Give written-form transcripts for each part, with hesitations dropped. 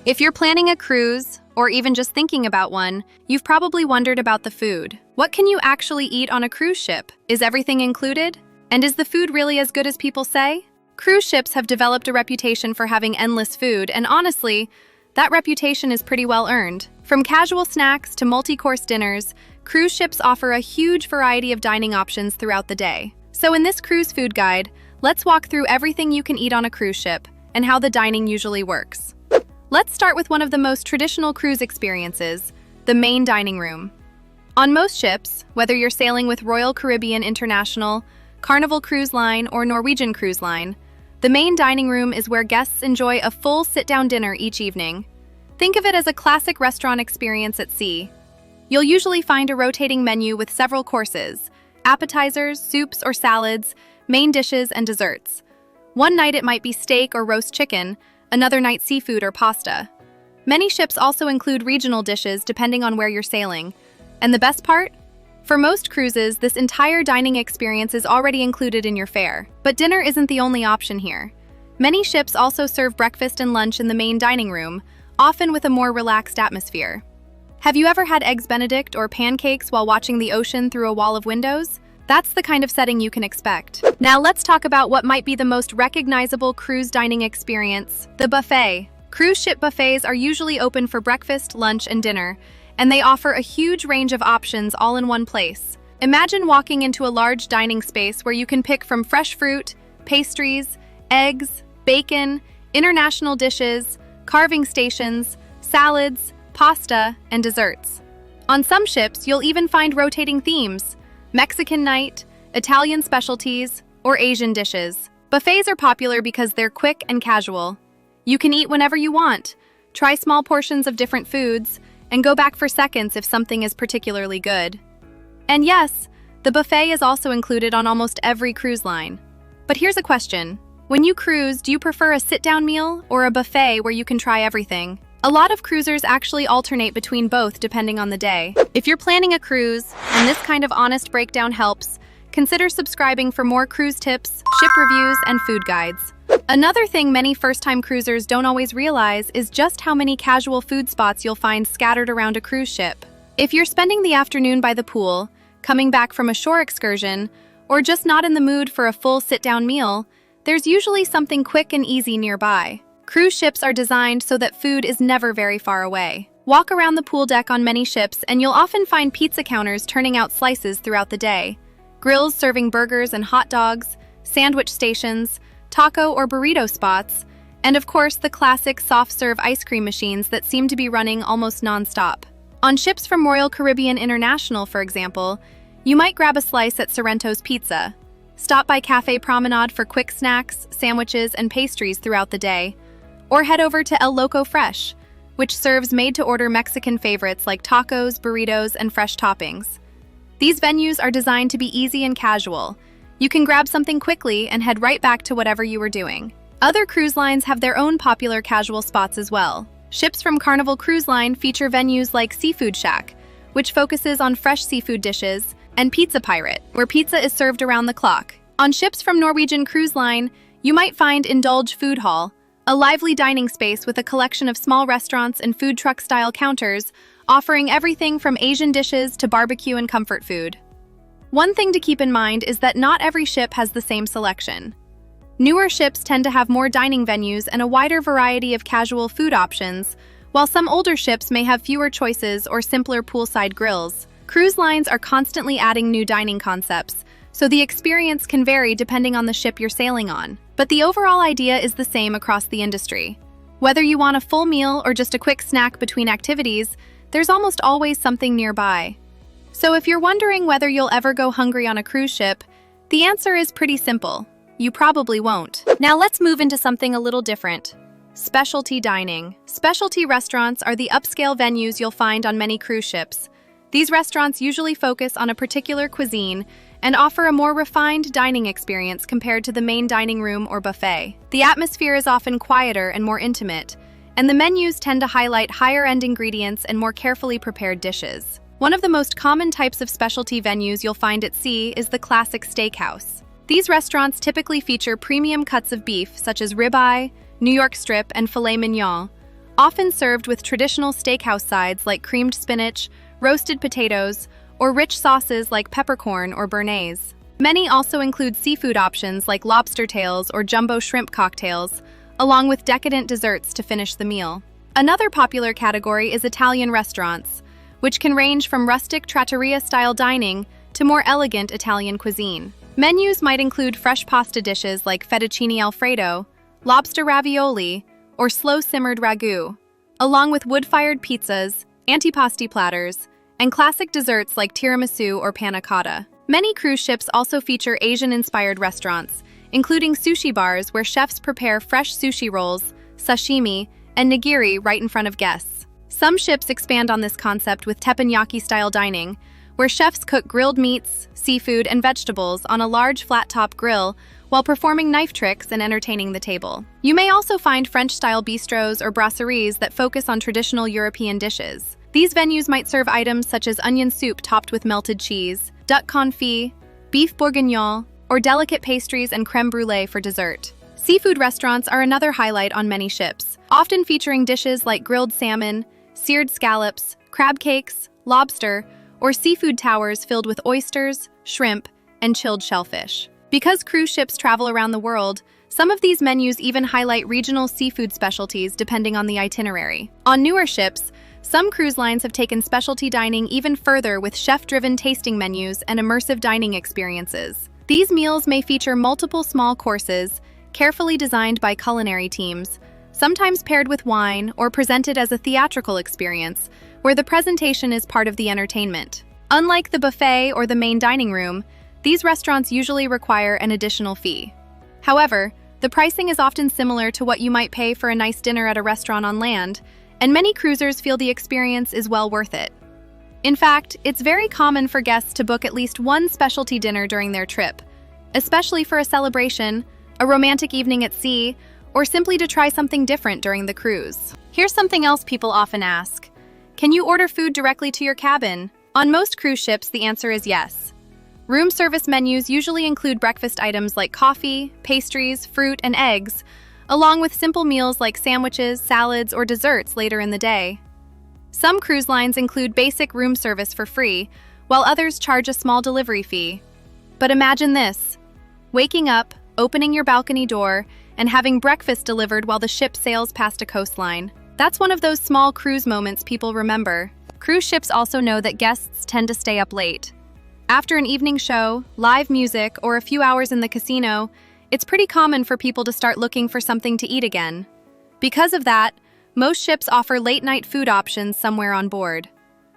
If you're planning a cruise, or even just thinking about one, you've probably wondered about the food. What can you actually eat on a cruise ship? Is everything included? And is the food really as good as people say? Cruise ships have developed a reputation for having endless food, and honestly, that reputation is pretty well earned. From casual snacks to multi-course dinners, cruise ships offer a huge variety of dining options throughout the day. So in this cruise food guide, let's walk through everything you can eat on a cruise ship and how the dining usually works. Let's start with one of the most traditional cruise experiences, the main dining room. On most ships, whether you're sailing with Royal Caribbean International, Carnival Cruise Line, or Norwegian Cruise Line, the main dining room is where guests enjoy a full sit-down dinner each evening. Think of it as a classic restaurant experience at sea. You'll usually find a rotating menu with several courses, appetizers, soups or salads, main dishes, and desserts. One night it might be steak or roast chicken, another night seafood or pasta. Many ships also include regional dishes depending on where you're sailing. And the best part? For most cruises, this entire dining experience is already included in your fare. But dinner isn't the only option here. Many ships also serve breakfast and lunch in the main dining room, often with a more relaxed atmosphere. Have you ever had eggs Benedict or pancakes while watching the ocean through a wall of windows? That's the kind of setting you can expect. Now let's talk about what might be the most recognizable cruise dining experience, the buffet. Cruise ship buffets are usually open for breakfast, lunch, and dinner, and they offer a huge range of options all in one place. Imagine walking into a large dining space where you can pick from fresh fruit, pastries, eggs, bacon, international dishes, carving stations, salads, pasta, and desserts. On some ships, you'll even find rotating themes: Mexican night, Italian specialties, or Asian dishes. Buffets are popular because they're quick and casual. You can eat whenever you want, try small portions of different foods, and go back for seconds if something is particularly good. And yes, the buffet is also included on almost every cruise line. But here's a question. When you cruise, do you prefer a sit-down meal or a buffet where you can try everything? A lot of cruisers actually alternate between both depending on the day. If you're planning a cruise, and this kind of honest breakdown helps, consider subscribing for more cruise tips, ship reviews, and food guides. Another thing many first-time cruisers don't always realize is just how many casual food spots you'll find scattered around a cruise ship. If you're spending the afternoon by the pool, coming back from a shore excursion, or just not in the mood for a full sit-down meal, there's usually something quick and easy nearby. Cruise ships are designed so that food is never very far away. Walk around the pool deck on many ships and you'll often find pizza counters turning out slices throughout the day, grills serving burgers and hot dogs, sandwich stations, taco or burrito spots, and of course the classic soft-serve ice cream machines that seem to be running almost non-stop. On ships from Royal Caribbean International, for example, you might grab a slice at Sorrento's Pizza, stop by Cafe Promenade for quick snacks, sandwiches, and pastries throughout the day, or head over to El Loco Fresh, which serves made-to-order Mexican favorites like tacos, burritos, and fresh toppings. These venues are designed to be easy and casual. You can grab something quickly and head right back to whatever you were doing. Other cruise lines have their own popular casual spots as well. Ships from Carnival Cruise Line feature venues like Seafood Shack, which focuses on fresh seafood dishes, and Pizza Pirate, where pizza is served around the clock. On ships from Norwegian Cruise Line, you might find Indulge Food Hall, a lively dining space with a collection of small restaurants and food truck-style counters, offering everything from Asian dishes to barbecue and comfort food. One thing to keep in mind is that not every ship has the same selection. Newer ships tend to have more dining venues and a wider variety of casual food options, while some older ships may have fewer choices or simpler poolside grills. Cruise lines are constantly adding new dining concepts, so the experience can vary depending on the ship you're sailing on. But the overall idea is the same across the industry. Whether you want a full meal or just a quick snack between activities, there's almost always something nearby. So if you're wondering whether you'll ever go hungry on a cruise ship, the answer is pretty simple. You probably won't. Now let's move into something a little different. Specialty dining. Specialty restaurants are the upscale venues you'll find on many cruise ships. These restaurants usually focus on a particular cuisine and offer a more refined dining experience compared to the main dining room or buffet. The atmosphere is often quieter and more intimate, and the menus tend to highlight higher-end ingredients and more carefully prepared dishes. One of the most common types of specialty venues you'll find at sea is the classic steakhouse. These restaurants typically feature premium cuts of beef such as ribeye, New York strip, and filet mignon, often served with traditional steakhouse sides like creamed spinach, roasted potatoes, or rich sauces like peppercorn or béarnaise. Many also include seafood options like lobster tails or jumbo shrimp cocktails, along with decadent desserts to finish the meal. Another popular category is Italian restaurants, which can range from rustic trattoria-style dining to more elegant Italian cuisine. Menus might include fresh pasta dishes like fettuccine alfredo, lobster ravioli, or slow-simmered ragu, along with wood-fired pizzas, antipasti platters, and classic desserts like tiramisu or panna cotta. Many cruise ships also feature Asian-inspired restaurants, including sushi bars where chefs prepare fresh sushi rolls, sashimi, and nigiri right in front of guests. Some ships expand on this concept with teppanyaki-style dining, where chefs cook grilled meats, seafood, and vegetables on a large flat-top grill while performing knife tricks and entertaining the table. You may also find French-style bistros or brasseries that focus on traditional European dishes. These venues might serve items such as onion soup topped with melted cheese, duck confit, beef bourguignon, or delicate pastries and crème brûlée for dessert. Seafood restaurants are another highlight on many ships, often featuring dishes like grilled salmon, seared scallops, crab cakes, lobster, or seafood towers filled with oysters, shrimp, and chilled shellfish. Because cruise ships travel around the world, some of these menus even highlight regional seafood specialties depending on the itinerary. On newer ships, some cruise lines have taken specialty dining even further with chef-driven tasting menus and immersive dining experiences. These meals may feature multiple small courses, carefully designed by culinary teams, sometimes paired with wine or presented as a theatrical experience, where the presentation is part of the entertainment. Unlike the buffet or the main dining room, these restaurants usually require an additional fee. However, the pricing is often similar to what you might pay for a nice dinner at a restaurant on land, and many cruisers feel the experience is well worth it. In fact, it's very common for guests to book at least one specialty dinner during their trip, especially for a celebration, a romantic evening at sea, or simply to try something different during the cruise. Here's something else people often ask. Can you order food directly to your cabin? On most cruise ships, the answer is yes. Room service menus usually include breakfast items like coffee, pastries, fruit, and eggs, along with simple meals like sandwiches, salads, or desserts later in the day. Some cruise lines include basic room service for free, while others charge a small delivery fee. But imagine this: waking up, opening your balcony door, and having breakfast delivered while the ship sails past a coastline. That's one of those small cruise moments people remember. Cruise ships also know that guests tend to stay up late. After an evening show, live music, or a few hours in the casino, it's pretty common for people to start looking for something to eat again. Because of that, most ships offer late-night food options somewhere on board.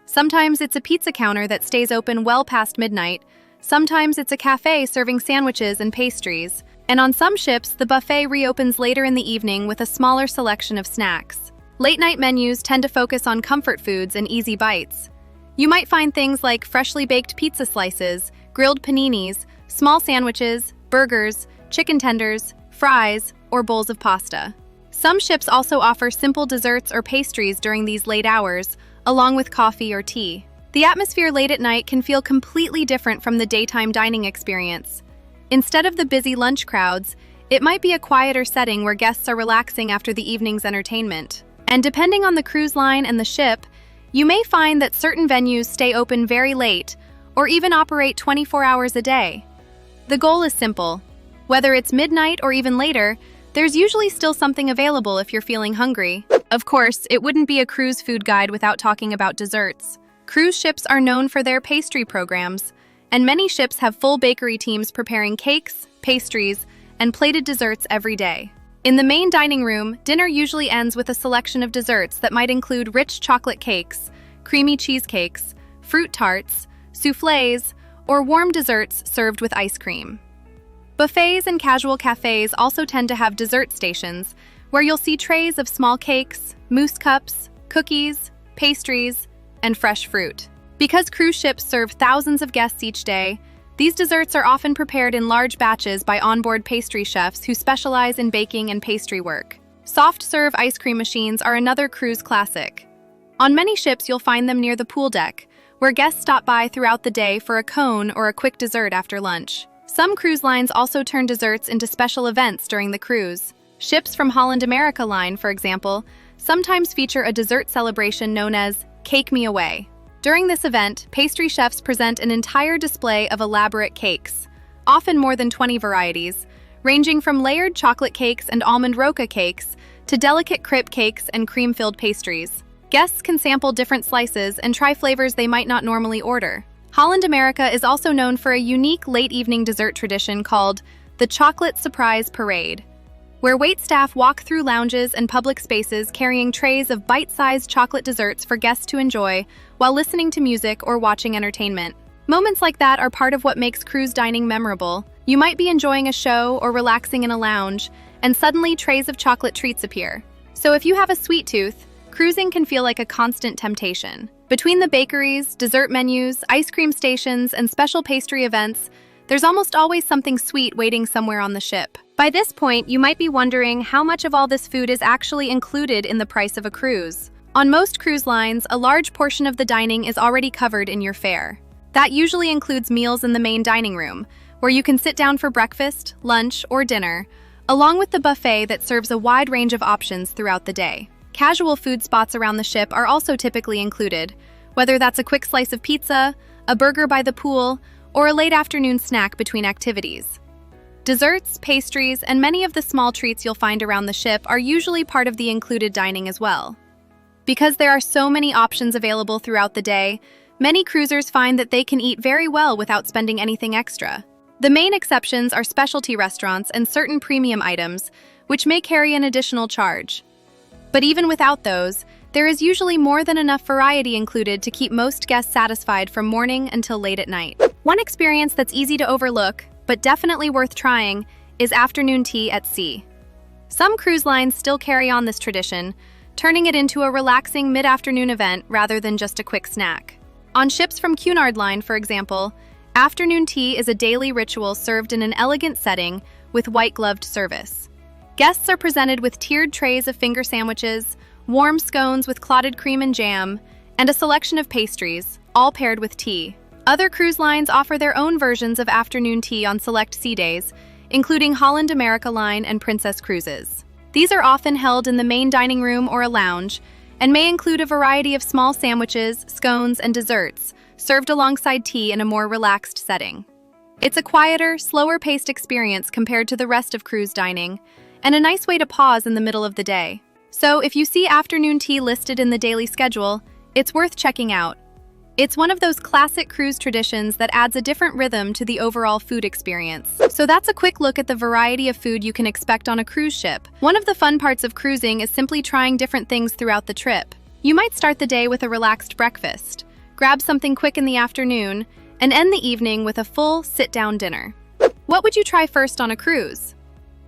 Sometimes it's a pizza counter that stays open well past midnight, sometimes it's a cafe serving sandwiches and pastries, and on some ships, the buffet reopens later in the evening with a smaller selection of snacks. Late-night menus tend to focus on comfort foods and easy bites. You might find things like freshly baked pizza slices, grilled paninis, small sandwiches, burgers, chicken tenders, fries, or bowls of pasta. Some ships also offer simple desserts or pastries during these late hours, along with coffee or tea. The atmosphere late at night can feel completely different from the daytime dining experience. Instead of the busy lunch crowds, it might be a quieter setting where guests are relaxing after the evening's entertainment. And depending on the cruise line and the ship, you may find that certain venues stay open very late, or even operate 24 hours a day. The goal is simple. Whether it's midnight or even later, there's usually still something available if you're feeling hungry. Of course, it wouldn't be a cruise food guide without talking about desserts. Cruise ships are known for their pastry programs, and many ships have full bakery teams preparing cakes, pastries, and plated desserts every day. In the main dining room, dinner usually ends with a selection of desserts that might include rich chocolate cakes, creamy cheesecakes, fruit tarts, soufflés, or warm desserts served with ice cream. Buffets and casual cafes also tend to have dessert stations, where you'll see trays of small cakes, mousse cups, cookies, pastries, and fresh fruit. Because cruise ships serve thousands of guests each day, these desserts are often prepared in large batches by onboard pastry chefs who specialize in baking and pastry work. Soft-serve ice cream machines are another cruise classic. On many ships, you'll find them near the pool deck, where guests stop by throughout the day for a cone or a quick dessert after lunch. Some cruise lines also turn desserts into special events during the cruise. Ships from Holland America line, for example, sometimes feature a dessert celebration known as Cake Me Away. During this event, pastry chefs present an entire display of elaborate cakes, often more than 20 varieties, ranging from layered chocolate cakes and almond roca cakes to delicate crêpe cakes and cream-filled pastries. Guests can sample different slices and try flavors they might not normally order. Holland America is also known for a unique late-evening dessert tradition called the Chocolate Surprise Parade, where waitstaff walk through lounges and public spaces carrying trays of bite-sized chocolate desserts for guests to enjoy while listening to music or watching entertainment. Moments like that are part of what makes cruise dining memorable. You might be enjoying a show or relaxing in a lounge, and suddenly trays of chocolate treats appear. So if you have a sweet tooth, cruising can feel like a constant temptation. Between the bakeries, dessert menus, ice cream stations, and special pastry events, there's almost always something sweet waiting somewhere on the ship. By this point, you might be wondering how much of all this food is actually included in the price of a cruise. On most cruise lines, a large portion of the dining is already covered in your fare. That usually includes meals in the main dining room, where you can sit down for breakfast, lunch, or dinner, along with the buffet that serves a wide range of options throughout the day. Casual food spots around the ship are also typically included, whether that's a quick slice of pizza, a burger by the pool, or a late afternoon snack between activities. Desserts, pastries, and many of the small treats you'll find around the ship are usually part of the included dining as well. Because there are so many options available throughout the day, many cruisers find that they can eat very well without spending anything extra. The main exceptions are specialty restaurants and certain premium items, which may carry an additional charge. But even without those, there is usually more than enough variety included to keep most guests satisfied from morning until late at night. One experience that's easy to overlook, but definitely worth trying, is afternoon tea at sea. Some cruise lines still carry on this tradition, turning it into a relaxing mid-afternoon event rather than just a quick snack. On ships from Cunard Line, for example, afternoon tea is a daily ritual served in an elegant setting with white-gloved service. Guests are presented with tiered trays of finger sandwiches, warm scones with clotted cream and jam, and a selection of pastries, all paired with tea. Other cruise lines offer their own versions of afternoon tea on select sea days, including Holland America Line and Princess Cruises. These are often held in the main dining room or a lounge, and may include a variety of small sandwiches, scones, and desserts, served alongside tea in a more relaxed setting. It's a quieter, slower-paced experience compared to the rest of cruise dining, and a nice way to pause in the middle of the day. So if you see afternoon tea listed in the daily schedule, it's worth checking out. It's one of those classic cruise traditions that adds a different rhythm to the overall food experience. So that's a quick look at the variety of food you can expect on a cruise ship. One of the fun parts of cruising is simply trying different things throughout the trip. You might start the day with a relaxed breakfast, grab something quick in the afternoon, and end the evening with a full sit-down dinner. What would you try first on a cruise?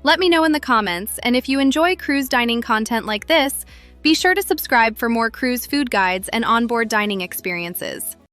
Let me know in the comments, and if you enjoy cruise dining content like this, be sure to subscribe for more cruise food guides and onboard dining experiences.